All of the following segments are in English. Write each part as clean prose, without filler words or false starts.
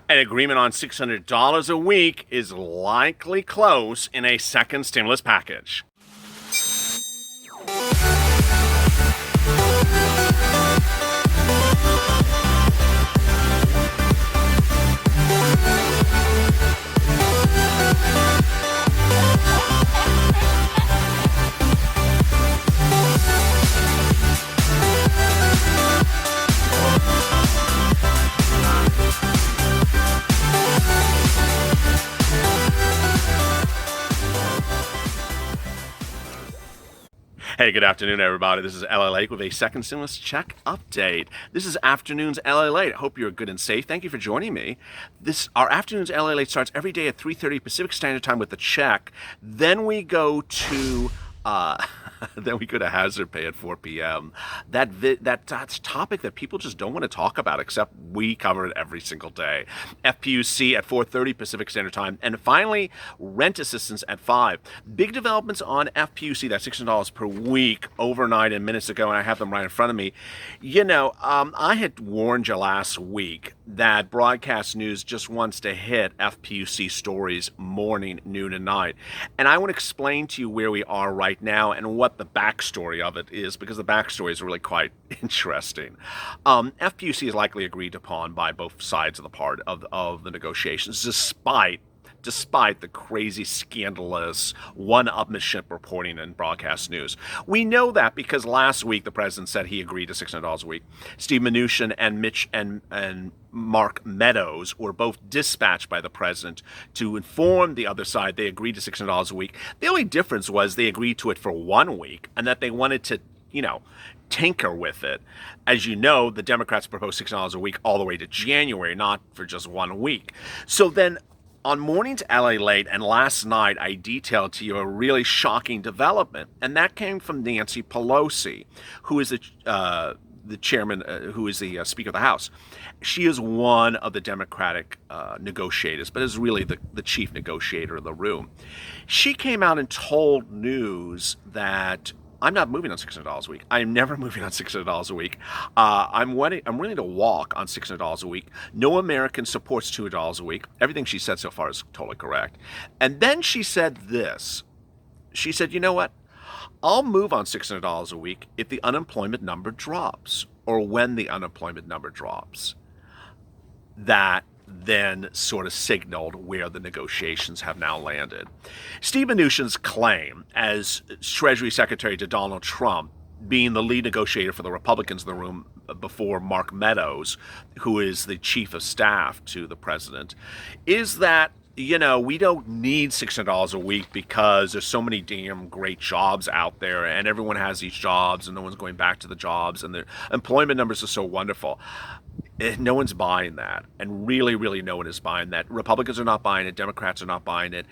An agreement on $600 a week is likely close in a second stimulus package. Hey, good afternoon, everybody. This is LALATE with a second stimulus check update. This is Afternoons LALATE. I hope you're good and safe. Thank you for joining me. Our Afternoons LALATE starts every day at 3:30 Pacific Standard Time with the check. Then we go to hazard pay at 4 p.m. That's a topic that people just don't want to talk about, except we cover it every single day. FPUC at 4:30 Pacific Standard Time. And finally, rent assistance at 5. Big developments on FPUC, that's $600 per week overnight and minutes ago, and I have them right in front of me. I had warned you last week that broadcast news just wants to hit FPUC stories morning, noon, and night. And I want to explain to you where we are right now and what the backstory of it is, because the backstory is really quite interesting. FPUC is likely agreed upon by both sides of the negotiations, despite the crazy, scandalous, one-upmanship reporting in broadcast news. We know that because last week the president said he agreed to $600 a week. Steve Mnuchin and Mark Meadows were both dispatched by the president to inform the other side they agreed to $600 a week. The only difference was they agreed to it for 1 week and that they wanted to, tinker with it. As you know, the Democrats proposed $600 a week all the way to January, not for just 1 week. So then on Mornings LALATE and last night, I detailed to you a really shocking development, and that came from Nancy Pelosi, who is the chairman, who is the Speaker of the House. She is one of the Democratic negotiators, but is really the chief negotiator in the room. She came out and told news that I'm not moving on $600 a week. I'm never moving on $600 a week. I'm willing to walk on $600 a week. No American supports $200 a week. Everything she said so far is totally correct. And then she said this. She said, you know what? I'll move on $600 a week if the unemployment number drops, or when the unemployment number drops. That then sort of signaled where the negotiations have now landed. Steve Mnuchin's claim as Treasury Secretary to Donald Trump, being the lead negotiator for the Republicans in the room before Mark Meadows, who is the chief of staff to the president, is that we don't need $600 a week because there's so many damn great jobs out there and everyone has these jobs and no one's going back to the jobs and the employment numbers are so wonderful. No one's buying that, and really no one is buying that. Republicans are not buying it. Democrats are not buying it.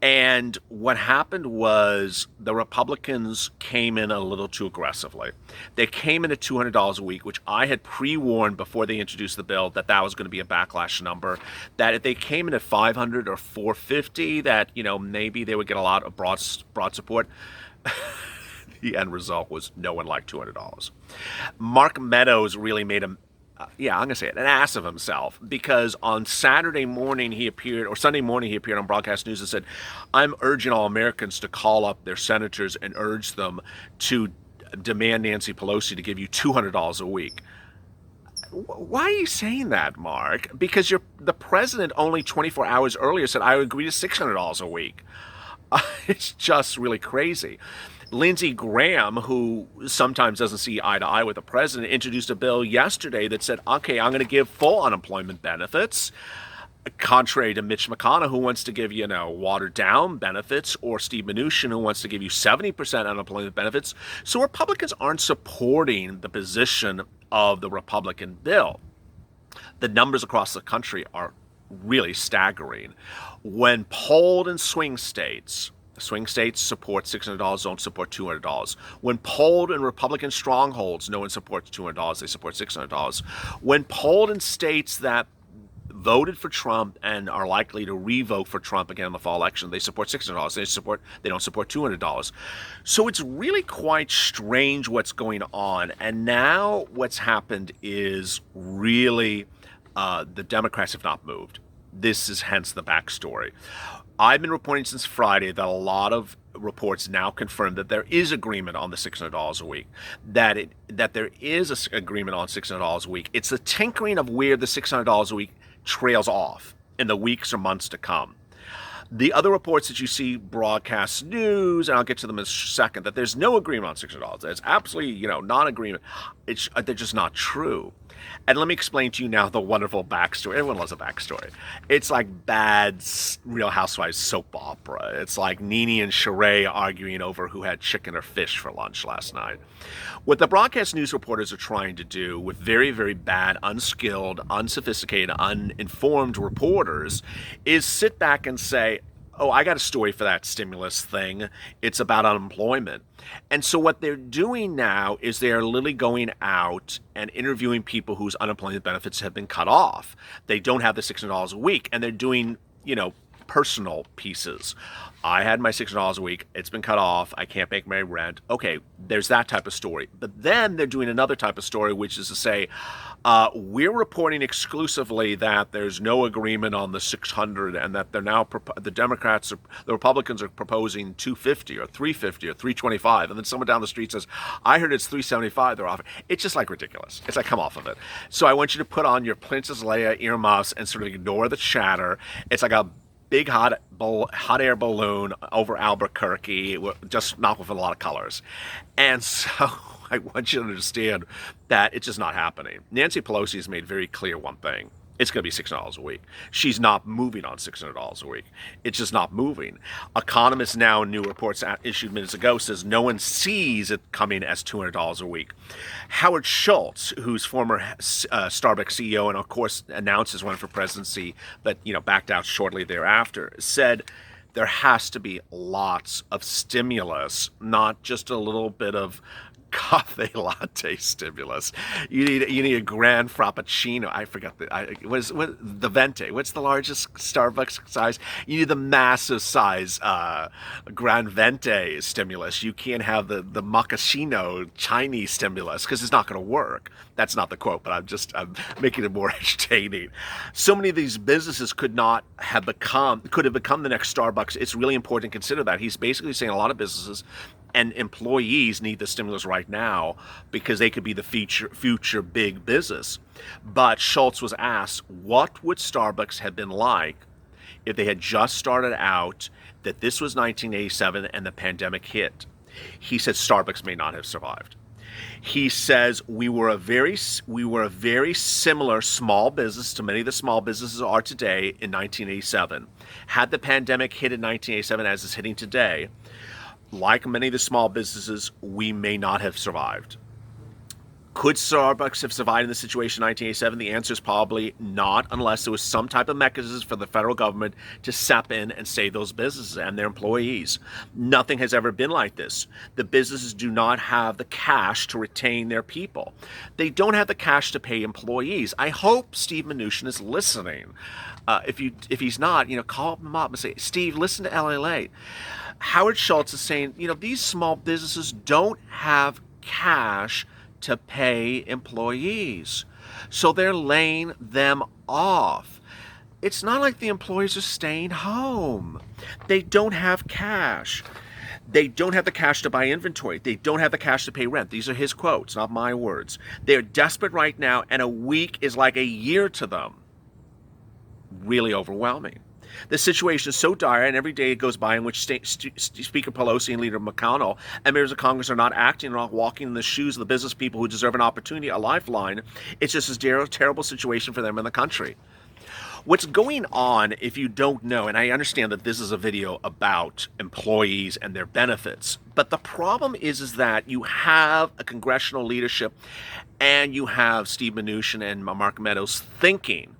And what happened was the Republicans came in a little too aggressively. They came in at $200 a week, which I had pre-warned before they introduced the bill that was going to be a backlash number, that if they came in at $500 or $450, that, maybe they would get a lot of broad support. The end result was no one liked $200. Mark Meadows really made I'm going to say it, an ass of himself, because on Sunday morning he appeared on broadcast news and said, I'm urging all Americans to call up their senators and urge them to demand Nancy Pelosi to give you $200 a week. Why are you saying that, Mark? Because the president only 24 hours earlier said, I agree to $600 a week. It's just really crazy. Lindsey Graham, who sometimes doesn't see eye to eye with the president, introduced a bill yesterday that said, okay, I'm going to give full unemployment benefits, contrary to Mitch McConnell, who wants to give, watered down benefits, or Steve Mnuchin, who wants to give you 70% unemployment benefits. So Republicans aren't supporting the position of the Republican bill. The numbers across the country are really staggering. When polled in swing states support $600, don't support $200. When polled in Republican strongholds, no one supports $200, they support $600. When polled in states that voted for Trump and are likely to revote for Trump again in the fall election, they support $600. They don't support $200. So it's really quite strange what's going on. And now what's happened is really the Democrats have not moved. This is hence the backstory. I've been reporting since Friday that a lot of reports now confirm that there is agreement on the $600 a week, that there is an agreement on $600 a week. It's the tinkering of where the $600 a week trails off in the weeks or months to come. The other reports that you see broadcast news, and I'll get to them in a second, that there's no agreement on $600. There's absolutely, non-agreement. They're just not true. And let me explain to you now the wonderful backstory. Everyone loves a backstory. It's like bad Real Housewives soap opera. It's like Nene and Sheree arguing over who had chicken or fish for lunch last night. What the broadcast news reporters are trying to do with very, very bad, unskilled, unsophisticated, uninformed reporters is sit back and say, oh, I got a story for that stimulus thing. It's about unemployment. And so what they're doing now is they're literally going out and interviewing people whose unemployment benefits have been cut off. They don't have the $600 a week, and they're doing, personal pieces. I had my $600 a week. It's been cut off. I can't make my rent. Okay, there's that type of story. But then they're doing another type of story, which is to say, we're reporting exclusively that there's no agreement on the 600, and that they're now the Republicans are proposing 250 or 350 or 325, and then someone down the street says, "I heard it's 375." They're offering. It's just like ridiculous. It's like, come off of it. So I want you to put on your Princess Leia earmuffs and sort of ignore the chatter. It's like a big hot air balloon over Albuquerque, just not with a lot of colors. And so I want you to understand that it's just not happening. Nancy Pelosi has made very clear one thing. It's going to be $600 a week. She's not moving on $600 a week. It's just not moving. Economists now, new reports issued minutes ago, says no one sees it coming as $200 a week. Howard Schultz, who's former Starbucks CEO and of course announced his run for presidency, but backed out shortly thereafter, said there has to be lots of stimulus, not just a little bit of cafe latte stimulus. You need a grand frappuccino. I forgot the venti. What's the largest Starbucks size? You need the massive size grand venti stimulus. You can't have the mochaccino Chinese stimulus because it's not going to work. That's not the quote, but I'm making it more entertaining. So many of these businesses could have become the next Starbucks. It's really important to consider that. He's basically saying a lot of businesses and employees need the stimulus right now because they could be the future big business. But Schultz was asked, what would Starbucks have been like if they had just started out, that this was 1987 and the pandemic hit? He said Starbucks may not have survived. He says we were a very similar small business to many of the small businesses are today in 1987. Had the pandemic hit in 1987 as it's hitting today, like many of the small businesses, we may not have survived. Could Starbucks have survived in the situation in 1987? The answer is probably not, unless there was some type of mechanism for the federal government to step in and save those businesses and their employees. Nothing has ever been like this. The businesses do not have the cash to retain their people. They don't have the cash to pay employees. I hope Steve Mnuchin is listening. If he's not, call him up and say, Steve, listen to LALATE. Howard Schultz is saying, these small businesses don't have cash to pay employees. So they're laying them off. It's not like the employees are staying home. They don't have cash. They don't have the cash to buy inventory. They don't have the cash to pay rent. These are his quotes, not my words. They're desperate right now, and a week is like a year to them. Really overwhelming. The situation is so dire, and every day it goes by in which Speaker Pelosi and Leader McConnell and members of Congress are not acting and not walking in the shoes of the business people who deserve an opportunity, a lifeline. It's just a terrible situation for them in the country. What's going on, if you don't know, and I understand that this is a video about employees and their benefits, but the problem is that you have a congressional leadership and you have Steve Mnuchin and Mark Meadows thinking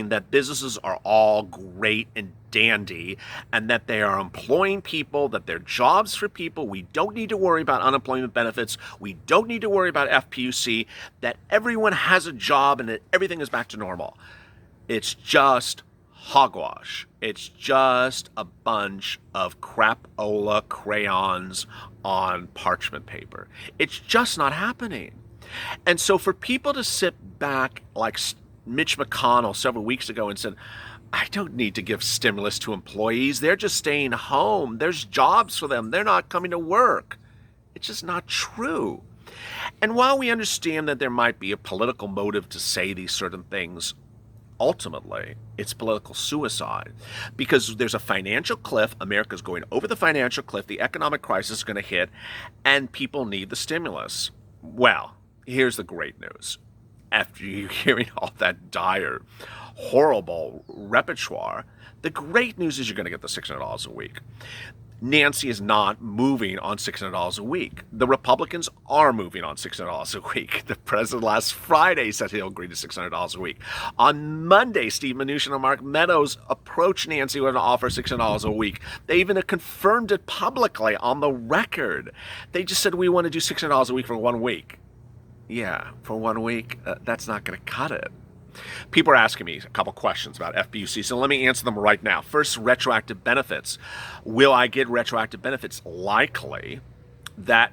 that businesses are all great and dandy and that they are employing people, that they're jobs for people. We don't need to worry about unemployment benefits. We don't need to worry about FPUC, that everyone has a job and that everything is back to normal. It's just hogwash. It's just a bunch of crapola crayons on parchment paper. It's just not happening. And so for people to sit back like Mitch McConnell several weeks ago and said, I don't need to give stimulus to employees. They're just staying home. There's jobs for them. They're not coming to work. It's just not true. And while we understand that there might be a political motive to say these certain things, ultimately, it's political suicide because there's a financial cliff. America's going over the financial cliff. The economic crisis is going to hit, and people need the stimulus. Well, here's the great news. After you hearing all that dire, horrible repertoire, the great news is you're going to get the $600 a week. Nancy is not moving on $600 a week. The Republicans are moving on $600 a week. The president last Friday said he'll agree to $600 a week. On Monday, Steve Mnuchin and Mark Meadows approached Nancy with an offer of $600 a week. They even confirmed it publicly on the record. They just said, we want to do $600 a week for 1 week. Yeah, for 1 week, that's not going to cut it. People are asking me a couple questions about FPUC, so let me answer them right now. First, retroactive benefits. Will I get retroactive benefits? Likely. That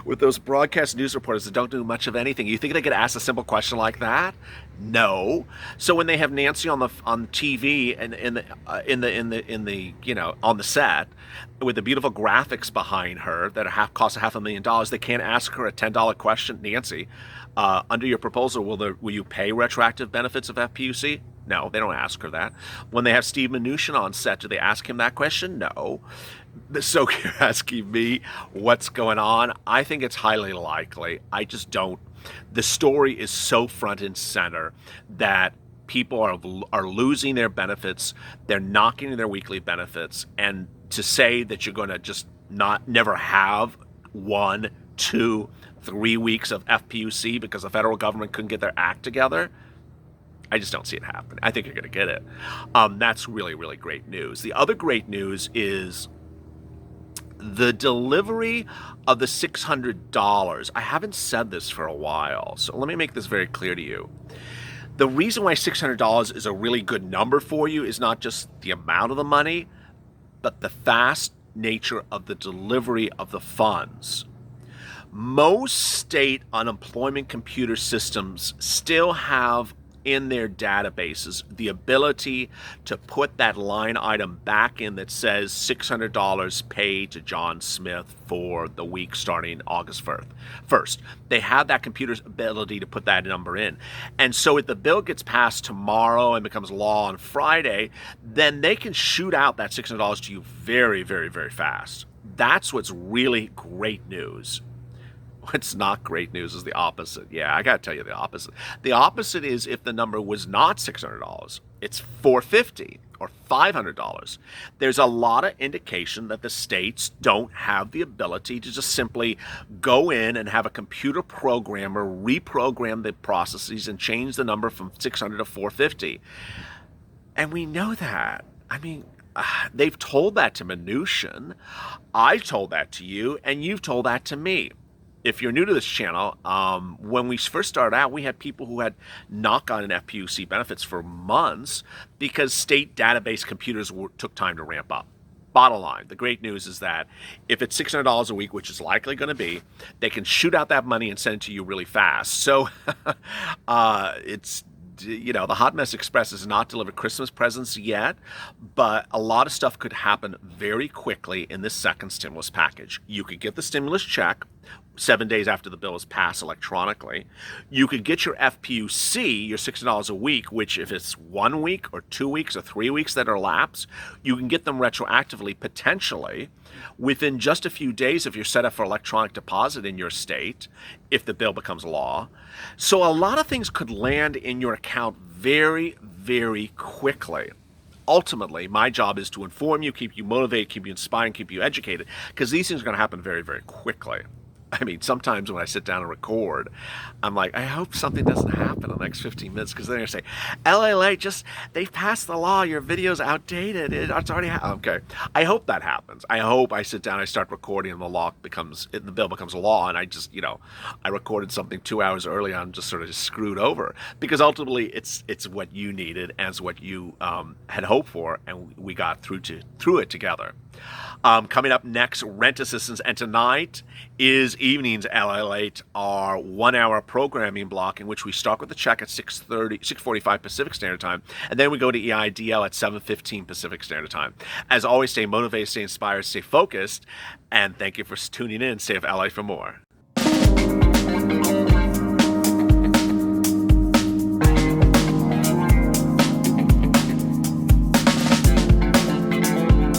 with those broadcast news reporters that don't do much of anything, you think they could ask a simple question like that? No. So when they have Nancy on TV and on the set with the beautiful graphics behind her that cost $500,000, they can't ask her a $10 question. Nancy, under your proposal, will you pay retroactive benefits of FPUC? No, they don't ask her that. When they have Steve Mnuchin on set, do they ask him that question? No. So you're asking me what's going on? I think it's highly likely. I just don't. The story is so front and center that people are losing their benefits. They're knocking their weekly benefits. And to say that you're going to just never have 1, 2, 3 weeks of FPUC because the federal government couldn't get their act together, I just don't see it happen. I think you're going to get it. That's really, really great news. The other great news is the delivery of the $600. I haven't said this for a while, so let me make this very clear to you. The reason why $600 is a really good number for you is not just the amount of the money, but the fast nature of the delivery of the funds. Most state unemployment computer systems still have in their databases the ability to put that line item back in that says $600 paid to John Smith for the week starting August 1st. They have that computer's ability to put that number in. And so if the bill gets passed tomorrow and becomes law on Friday, then they can shoot out that $600 to you very, very, very fast. That's what's really great news. What's not great news is the opposite. Yeah, I got to tell you the opposite. The opposite is if the number was not $600, it's $450 or $500. There's a lot of indication that the states don't have the ability to just simply go in and have a computer programmer reprogram the processes and change the number from 600 to 450. And we know that. I mean, they've told that to Mnuchin. I've told that to you, and you've told that to me. If you're new to this channel, when we first started out, we had people who had not gotten FPUC benefits for months because state database computers took time to ramp up. Bottom line, the great news is that if it's $600 a week, which is likely going to be, they can shoot out that money and send it to you really fast. So the Hot Mess Express has not delivered Christmas presents yet, but a lot of stuff could happen very quickly in this second stimulus package. You could get the stimulus check 7 days after the bill is passed electronically. You could get your FPUC, your $600 a week, which if it's 1 week or 2 weeks or 3 weeks that are lapsed, you can get them retroactively, potentially, within just a few days if you're set up for electronic deposit in your state, if the bill becomes law. So a lot of things could land in your account very, very quickly. Ultimately, my job is to inform you, keep you motivated, keep you inspired, keep you educated, because these things are going to happen very, very quickly. I mean, sometimes when I sit down and record, I'm like, I hope something doesn't happen in the next 15 minutes, because they're going to say, LALATE, they passed the law, your video's outdated, it's already okay. I hope that happens. I hope I sit down, I start recording, and the bill becomes a law, and I just, I recorded something 2 hours early on, just sort of just screwed over, because ultimately it's what you needed and it's what you had hoped for, and we got through it together. Coming up next, rent assistance, and tonight is evenings at LALATE, our 1-hour programming block in which we start with the check at 6:45 Pacific Standard Time, and then we go to EIDL at 7:15 Pacific Standard Time. As always, stay motivated, stay inspired, stay focused, and thank you for tuning in. Stay with LA for more.